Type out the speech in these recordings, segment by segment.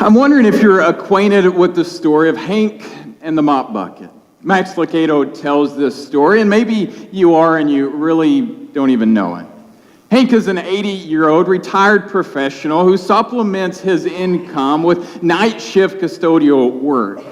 I'm wondering if you're acquainted with the story of Hank and the mop bucket. Max Lucado tells this story, and maybe you are and you really don't even know it. Hank is an 80-year-old retired professional who supplements his income with night shift custodial work.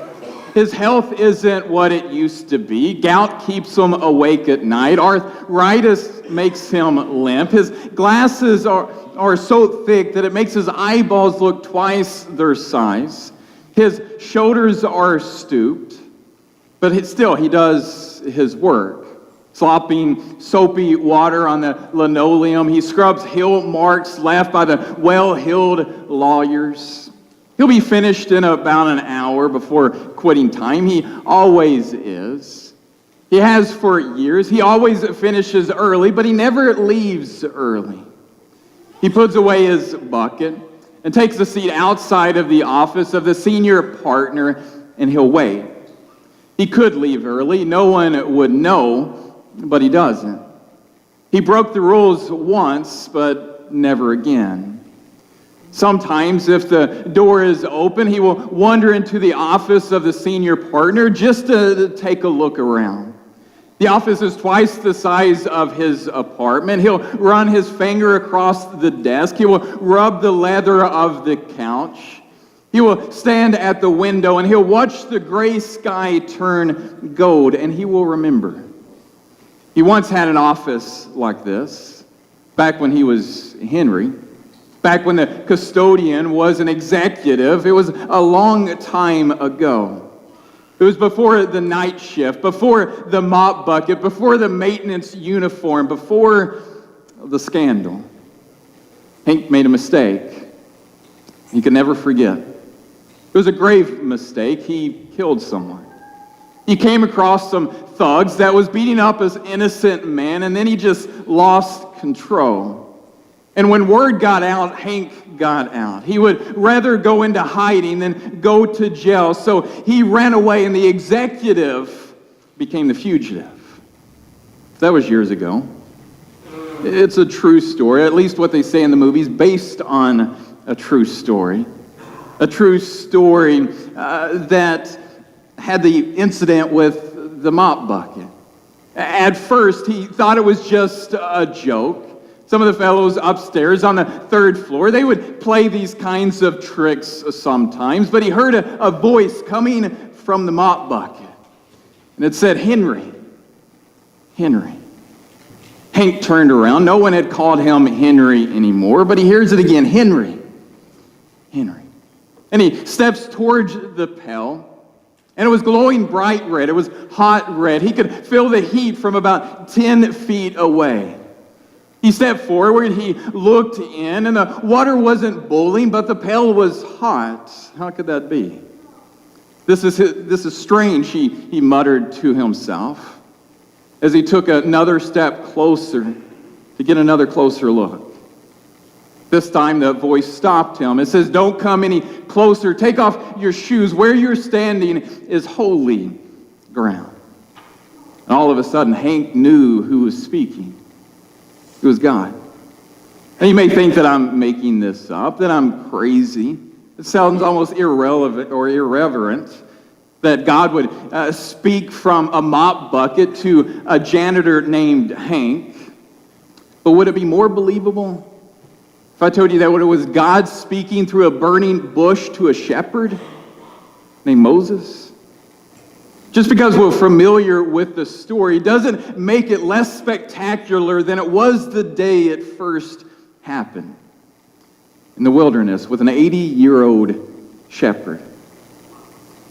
His health isn't what it used to be. Gout keeps him awake at night. Arthritis makes him limp. His glasses are so thick that it makes his eyeballs look twice their size. His shoulders are stooped, but he does his work. Slopping soapy water on the linoleum. He scrubs heel marks left by the well-heeled lawyers. He'll be finished in about an hour before quitting time. He always is. He has for years. He always finishes early, but he never leaves early. He puts away his bucket and takes a seat outside of the office of the senior partner, and he'll wait. He could leave early. No one would know, but he doesn't. He broke the rules once, but never again. Sometimes, if the door is open, he will wander into the office of the senior partner just to take a look around. The office is twice the size of his apartment. He'll run his finger across the desk. He will rub the leather of the couch. He will stand at the window and he'll watch the gray sky turn gold, and he will remember. He once had an office like this, back when he was Henry. Back when the custodian was an executive. It was a long time ago. It was before the night shift, before the mop bucket, before the maintenance uniform, before the scandal. Hank made a mistake. He could never forget. It was a grave mistake. He killed someone. He came across some thugs that was beating up his innocent man, and then he just lost control. And when word got out, Hank got out. He would rather go into hiding than go to jail, so he ran away, and the executive became the fugitive. That was years ago. It's a true story, at least what they say in the movies, based on a true story. A true story that had the incident with the mop bucket. At first, he thought it was just a joke. Some of the fellows upstairs on the third floor, they would play these kinds of tricks sometimes, but he heard a voice coming from the mop bucket. And it said, "Henry, Henry." Hank turned around. No one had called him Henry anymore, but he hears it again, "Henry, Henry." And he steps towards the pail, and it was glowing bright red. It was hot red. He could feel the heat from about 10 feet away. He stepped forward, he looked in, and the water wasn't boiling, but the pail was hot. How could that be? This is strange, he muttered to himself as he took another step closer to get another closer look. This time the voice stopped him. It says, "Don't come any closer. Take off your shoes. Where you're standing is holy ground." And all of a sudden, Hank knew who was speaking. It was God. And you may think that I'm making this up, that I'm crazy. It sounds almost irrelevant or irreverent that God would speak from a mop bucket to a janitor named Hank. But would it be more believable if I told you that it was God speaking through a burning bush to a shepherd named Moses? Just because we're familiar with the story doesn't make it less spectacular than it was the day it first happened in the wilderness with an 80-year-old shepherd.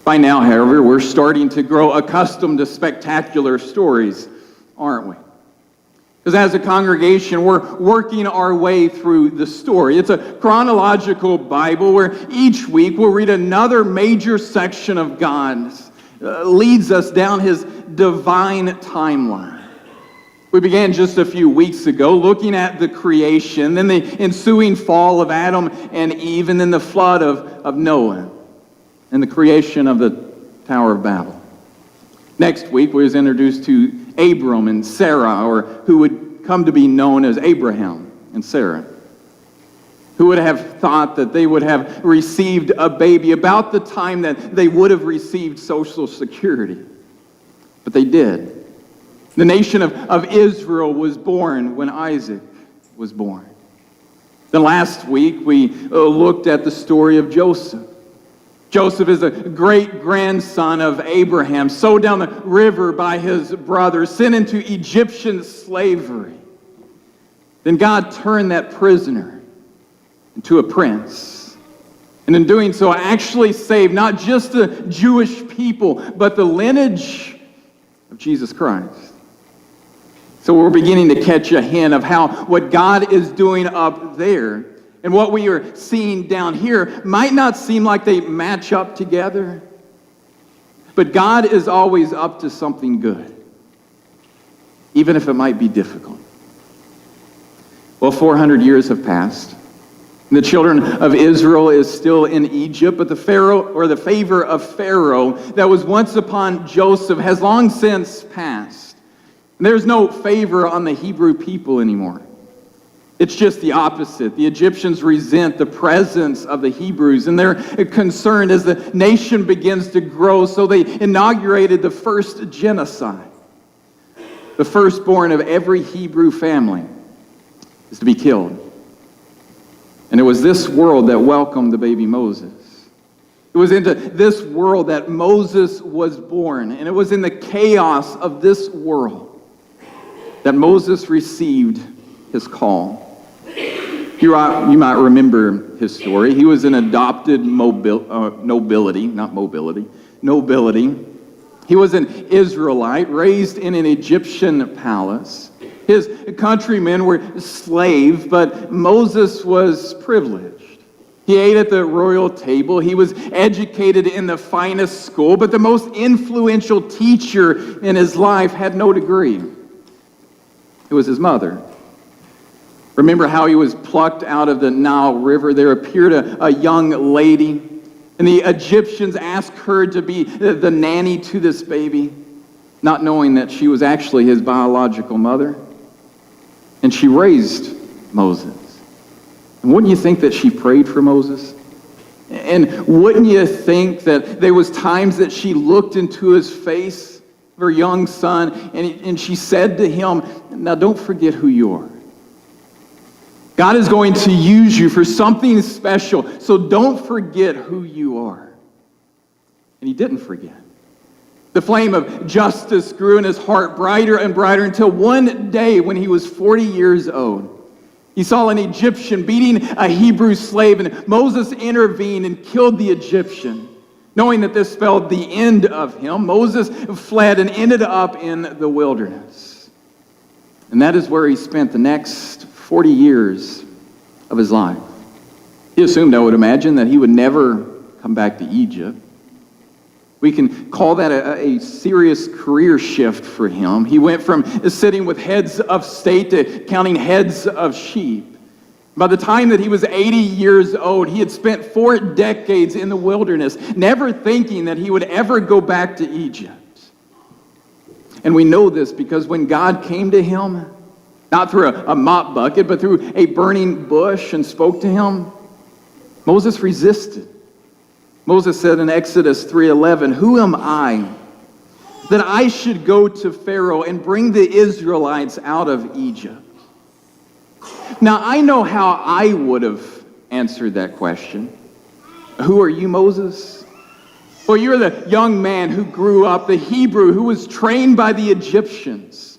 By now, however, we're starting to grow accustomed to spectacular stories, aren't we? Because as a congregation, we're working our way through the story. It's a chronological Bible where each week we'll read another major section of God's leads us down his divine timeline. We began just a few weeks ago looking at the creation, then the ensuing fall of Adam and Eve, and then the flood of Noah, and the creation of the Tower of Babel. Next week, we was introduced to Abram and Sarah, or who would come to be known as Abraham and Sarah. Who would have thought that they would have received a baby about the time that they would have received Social Security? But they did. The nation of Israel was born when Isaac was born. Then last week we looked at the story of Joseph. Joseph is a great-grandson of Abraham, sold down the river by his brothers, sent into Egyptian slavery. Then God turned that prisoner into a prince. And in doing so, actually saved not just the Jewish people, but the lineage of Jesus Christ. So we're beginning to catch a hint of what God is doing up there and what we are seeing down here might not seem like they match up together, but God is always up to something good, even if it might be difficult. Well, 400 years have passed. The children of Israel is still in Egypt, but the favor of Pharaoh that was once upon Joseph has long since passed. And there's no favor on the Hebrew people anymore. It's just the opposite. The Egyptians resent the presence of the Hebrews, and they're concerned as the nation begins to grow, so they inaugurated the first genocide. The firstborn of every Hebrew family is to be killed. And it was this world that welcomed the baby Moses. It was into this world that Moses was born. And it was in the chaos of this world that Moses received his call. You might remember his story. He was an adopted nobility. He was an Israelite raised in an Egyptian palace. His countrymen were slaves, but Moses was privileged. He ate at the royal table. He was educated in the finest school, but the most influential teacher in his life had no degree. It was his mother. Remember how he was plucked out of the Nile River? There appeared a young lady, and the Egyptians asked her to be the nanny to this baby, not knowing that she was actually his biological mother. And she raised Moses. And wouldn't you think that she prayed for Moses? And wouldn't you think that there was times that she looked into his face, of her young son, and she said to him, now don't forget who you are. God is going to use you for something special, so don't forget who you are. And he didn't forget. The flame of justice grew in his heart brighter and brighter until one day when he was 40 years old, he saw an Egyptian beating a Hebrew slave, and Moses intervened and killed the Egyptian. Knowing that this spelled the end of him, Moses fled and ended up in the wilderness. And that is where he spent the next 40 years of his life. He assumed, I would imagine, that he would never come back to Egypt. We can call that a serious career shift for him. He went from sitting with heads of state to counting heads of sheep. By the time that he was 80 years old, he had spent 4 decades in the wilderness, never thinking that he would ever go back to Egypt. And we know this because when God came to him, not through a mop bucket, but through a burning bush and spoke to him, Moses resisted. Moses said in Exodus 3:11, "Who am I that I should go to Pharaoh and bring the Israelites out of Egypt?" Now, I know how I would have answered that question. Who are you, Moses? Well, you're the young man who grew up, the Hebrew who was trained by the Egyptians.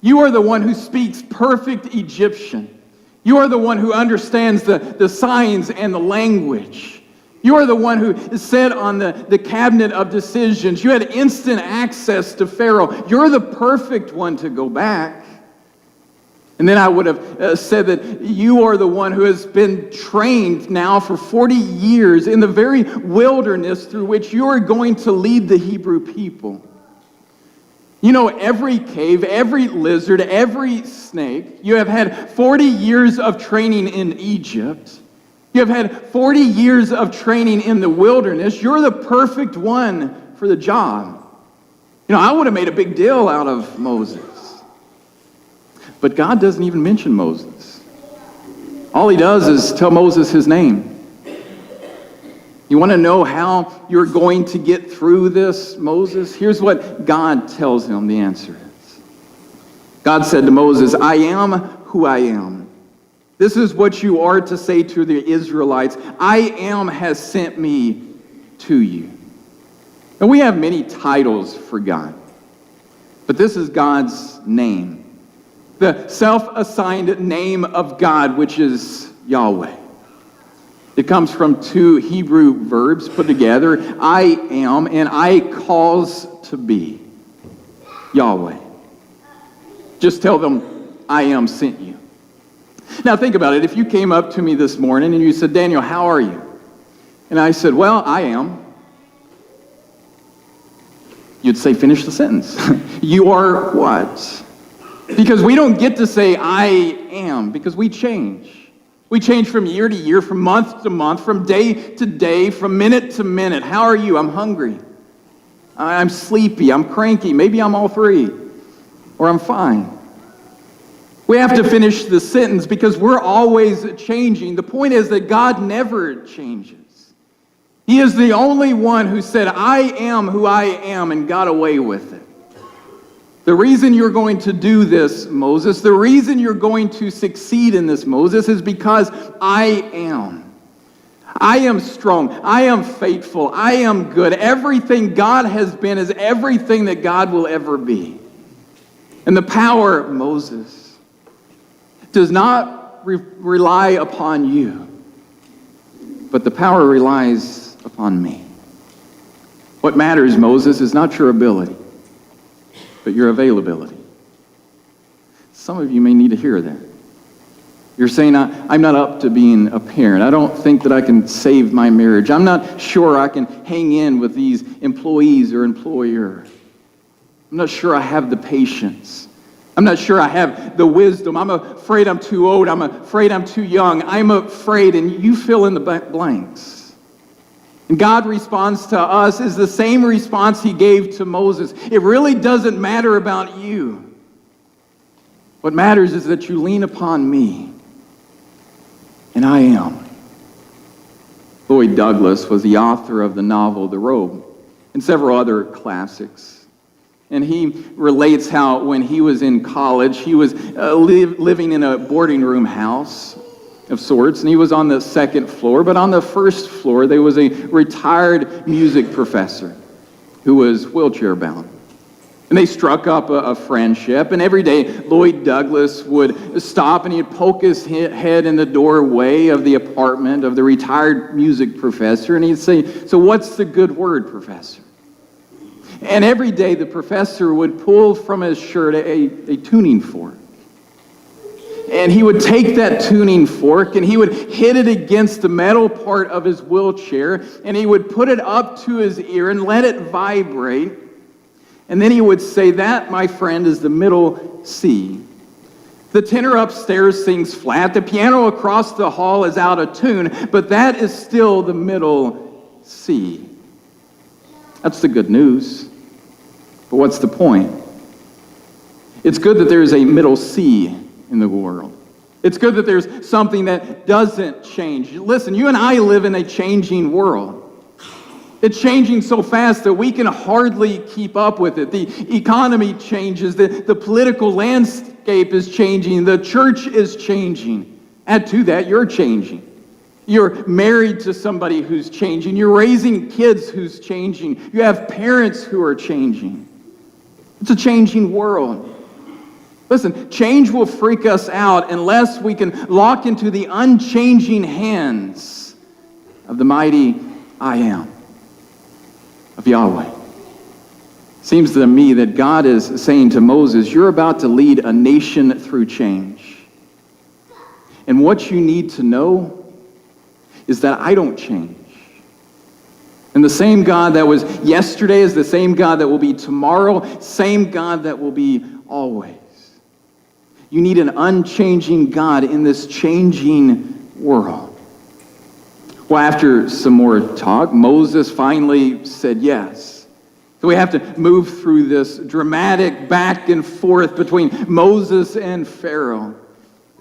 You are the one who speaks perfect Egyptian. You are the one who understands the signs and the language. You are the one who sat on the cabinet of decisions. You had instant access to Pharaoh. You're the perfect one to go back. And then I would have said that you are the one who has been trained now for 40 years in the very wilderness through which you are going to lead the Hebrew people. You know every cave, every lizard, every snake. You have had 40 years of training in Egypt. You have had 40 years of training in the wilderness. You're the perfect one for the job. You know, I would have made a big deal out of Moses. But God doesn't even mention Moses. All he does is tell Moses his name. You want to know how you're going to get through this, Moses? Here's what God tells him the answer is. God said to Moses, I am who I am. This is what you are to say to the Israelites. I am has sent me to you. And we have many titles for God, but this is God's name. The self-assigned name of God, which is Yahweh. It comes from two Hebrew verbs put together, I am and I cause to be. Yahweh. Just tell them, I am sent you. Now think about it. If you came up to me this morning and you said, Daniel, how are you? And I said, well, I am. You'd say, finish the sentence. You are what? Because we don't get to say, I am, because we change. We change from year to year, from month to month, from day to day, from minute to minute. How are you? I'm hungry. I'm sleepy. I'm cranky. Maybe I'm all three. Or I'm fine. We have to finish the sentence because we're always changing. The point is that God never changes. He is the only one who said, I am who I am, and got away with it. The reason you're going to do this, Moses, the reason you're going to succeed in this, Moses, is because I am. I am strong. I am faithful. I am good. Everything God has been is everything that God will ever be. And the power, Moses, does not rely upon you, but the power relies upon me. What matters, Moses, is not your ability, but your availability. Some of you may need to hear that. You're saying, I'm not up to being a parent. I don't think that I can save my marriage. I'm not sure I can hang in with these employees or employer. I'm not sure I have the patience. I'm not sure I have the wisdom. I'm afraid I'm too old. I'm afraid I'm too young. I'm afraid, and you fill in the blanks. And God responds to us is the same response he gave to Moses. It really doesn't matter about you. What matters is that you lean upon me, and I am. Lloyd Douglas was the author of the novel The Robe and several other classics. And he relates how when he was in college, he was living in a boarding room house of sorts, and he was on the second floor, but on the first floor there was a retired music professor who was wheelchair bound. And they struck up a friendship, and every day Lloyd Douglas would stop and he'd poke his head in the doorway of the apartment of the retired music professor, and he'd say, so what's the good word, Professor? And every day the professor would pull from his shirt a tuning fork. And he would take that tuning fork and he would hit it against the metal part of his wheelchair, and he would put it up to his ear and let it vibrate. And then he would say, that, my friend, is the middle C. The tenor upstairs sings flat. The piano across the hall is out of tune, but that is still the middle C. That's the good news. But what's the point? It's good that there's a middle C in the world. It's good that there's something that doesn't change. Listen, you and I live in a changing world. It's changing so fast that we can hardly keep up with it. The economy changes. The political landscape is changing. The church is changing. Add to that, you're changing. You're married to somebody who's changing. You're raising kids who's changing. You have parents who are changing. It's a changing world. Listen, change will freak us out unless we can lock into the unchanging hands of the mighty I am, of Yahweh. Seems to me that God is saying to Moses, you're about to lead a nation through change. And what you need to know is that I don't change. And the same God that was yesterday is the same God that will be tomorrow, same God that will be always. You need an unchanging God in this changing world. Well, after some more talk, Moses finally said yes. So we have to move through this dramatic back and forth between Moses and Pharaoh.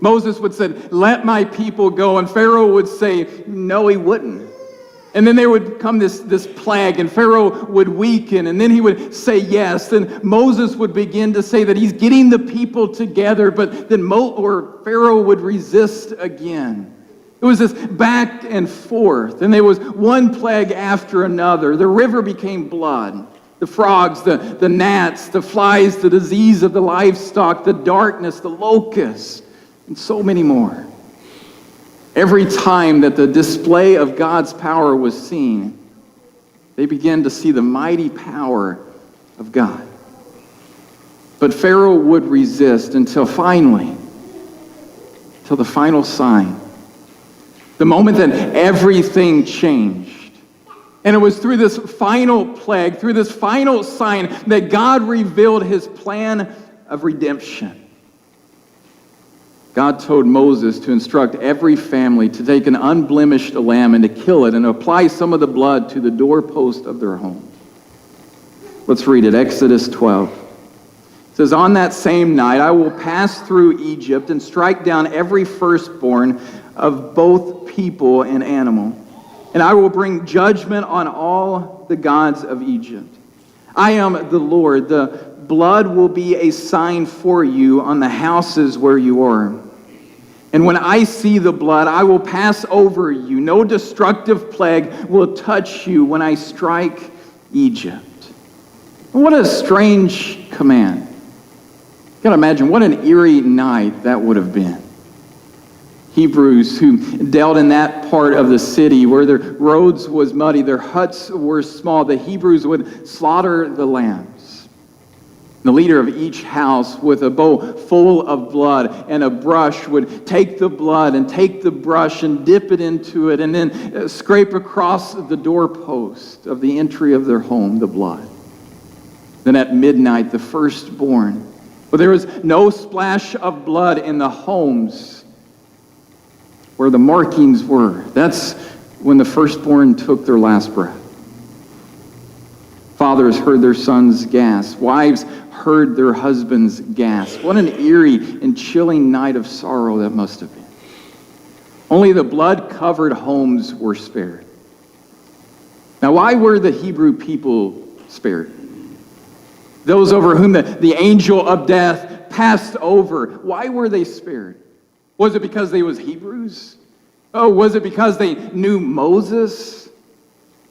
Moses would say, "Let my people go." And Pharaoh would say, no, he wouldn't. And then there would come this plague, and Pharaoh would weaken, and then he would say yes. Then Moses would begin to say that he's getting the people together, but then Pharaoh would resist again. It was this back and forth, and there was one plague after another. The river became blood. The frogs, the gnats, the flies, the disease of the livestock, the darkness, the locusts, and so many more. Every time that the display of God's power was seen, they began to see the mighty power of God. But Pharaoh would resist until the final sign, the moment that everything changed. And it was through this final plague, through this final sign, that God revealed his plan of redemption. God told Moses to instruct every family to take an unblemished lamb and to kill it and apply some of the blood to the doorpost of their home. Let's read it, Exodus 12. It says, "On that same night I will pass through Egypt and strike down every firstborn of both people and animal, and I will bring judgment on all the gods of Egypt. I am the Lord. The blood will be a sign for you on the houses where you are. And when I see the blood, I will pass over you. No destructive plague will touch you when I strike Egypt." What a strange command. You gotta imagine what an eerie night that would have been. Hebrews who dealt in that part of the city where their roads was muddy, their huts were small, the Hebrews would slaughter the lambs. The leader of each house with a bowl full of blood and a brush would take the blood and take the brush and dip it into it and then scrape across the doorpost of the entry of their home the blood. Then at midnight, the firstborn, but there was no splash of blood in the homes where the markings were. That's when the firstborn took their last breath. Fathers heard their sons gasp. Wives heard their husbands gasp. What an eerie and chilling night of sorrow that must have been. Only the blood-covered homes were spared. Now, why were the Hebrew people spared? Those over whom the angel of death passed over, why were they spared? Was it because they was Hebrews? Oh, was it because they knew Moses?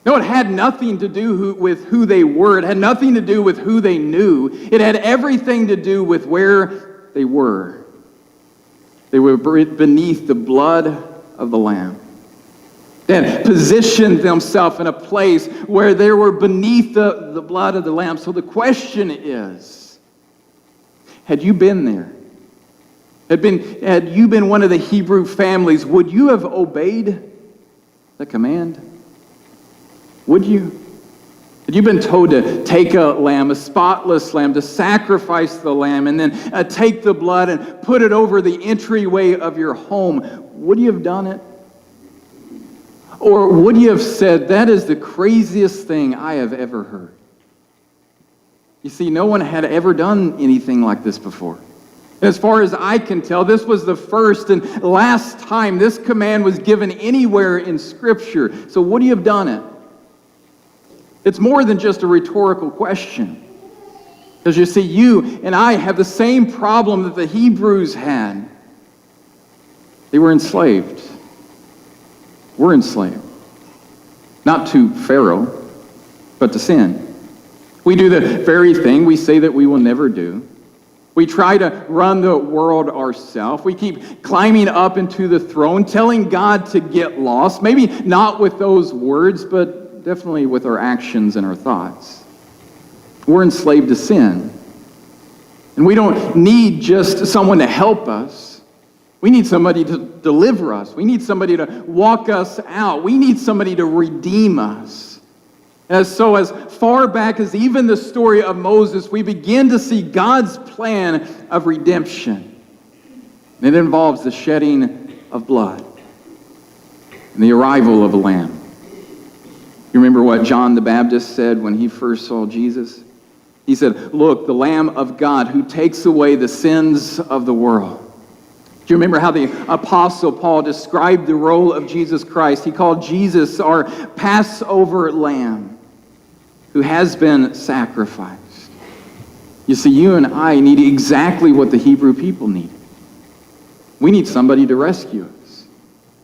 No, it had nothing to do with who they were. It had nothing to do with who they knew. It had everything to do with where they were. They were beneath the blood of the Lamb. They had positioned themselves in a place where they were beneath the blood of the Lamb. So the question is, had you been there? Had you been one of the Hebrew families, would you have obeyed the command? Would you? Had you been told to take a lamb, a spotless lamb, to sacrifice the lamb, and then take the blood and put it over the entryway of your home, would you have done it? Or would you have said, "That is the craziest thing I have ever heard"? You see, no one had ever done anything like this before. As far as I can tell, this was the first and last time this command was given anywhere in Scripture. So would you have done it? It's more than just a rhetorical question. Because you see, you and I have the same problem that the Hebrews had. They were enslaved. We're enslaved. Not to Pharaoh, but to sin. We do the very thing we say that we will never do. We try to run the world ourselves. We keep climbing up into the throne, telling God to get lost. Maybe not with those words, but definitely with our actions and our thoughts. We're enslaved to sin. And we don't need just someone to help us. We need somebody to deliver us. We need somebody to walk us out. We need somebody to redeem us. As far back as even the story of Moses, we begin to see God's plan of redemption. And it involves the shedding of blood and the arrival of a lamb. You remember what John the Baptist said when he first saw Jesus? He said, "Look, the Lamb of God who takes away the sins of the world." Do you remember how the Apostle Paul described the role of Jesus Christ? He called Jesus our Passover lamb who has been sacrificed. You see, you and I need exactly what the Hebrew people needed. We need somebody to rescue us.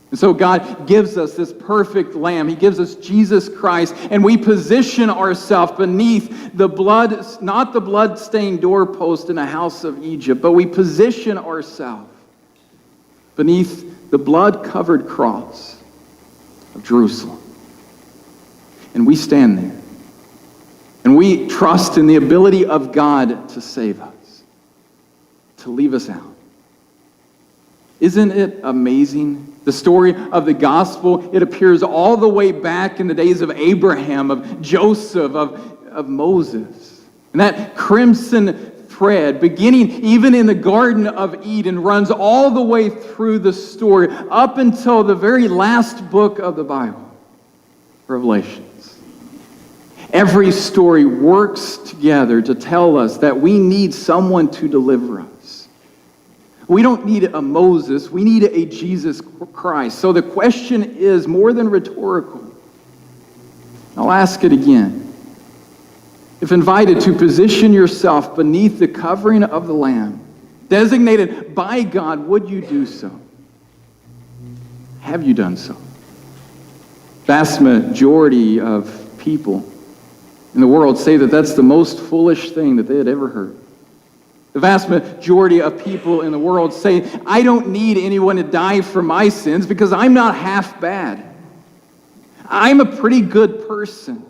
And so God gives us this perfect lamb. He gives us Jesus Christ, and we position ourselves beneath the blood, not the blood-stained doorpost in a house of Egypt, but we position ourselves beneath the blood-covered cross of Jerusalem. And we stand there. And we trust in the ability of God to save us, to leave us out. Isn't it amazing? The story of the gospel, it appears all the way back in the days of Abraham, of Joseph, of Moses. And that crimson thread, beginning even in the Garden of Eden, runs all the way through the story up until the very last book of the Bible, Revelations. Every story works together to tell us that we need someone to deliver us. We don't need a Moses, we need a Jesus Christ. So the question is more than rhetorical. I'll ask it again. If invited to position yourself beneath the covering of the Lamb, designated by God, would you do so? Have you done so? Vast majority of people in the world say that that's the most foolish thing that they had ever heard. The vast majority of people in the world say, I don't need anyone to die for my sins because I'm not half bad. I'm a pretty good person.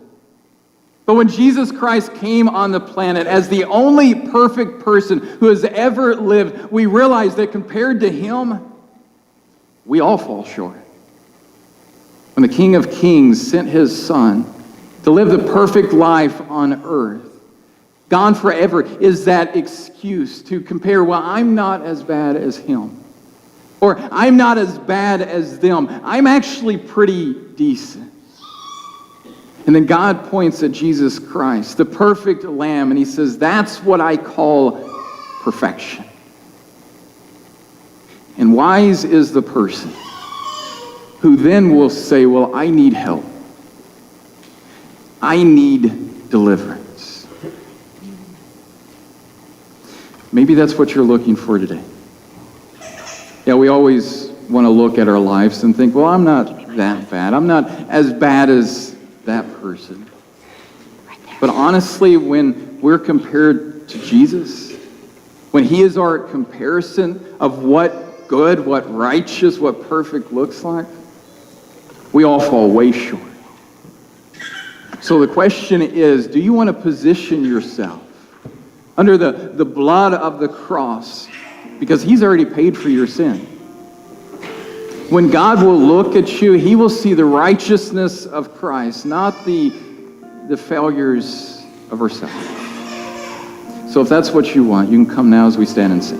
But when Jesus Christ came on the planet as the only perfect person who has ever lived, we realize that compared to him, we all fall short. When the King of Kings sent his Son to live the perfect life on earth, gone forever is that excuse to compare, well, I'm not as bad as him. Or I'm not as bad as them. I'm actually pretty decent. And then God points at Jesus Christ, the perfect Lamb, and he says, that's what I call perfection. And wise is the person who then will say, well, I need help. I need deliverance. Maybe that's what you're looking for today. Yeah, we always want to look at our lives and think, well, I'm not that bad. I'm not as bad as that person. But honestly, when we're compared to Jesus, when he is our comparison of what good, what righteous, what perfect looks like, we all fall way short. So the question is, do you want to position yourself under the blood of the cross? Because he's already paid for your sin. When God will look at you, he will see the righteousness of Christ, not the failures of ourselves. So if that's what you want, you can come now as we stand and sing.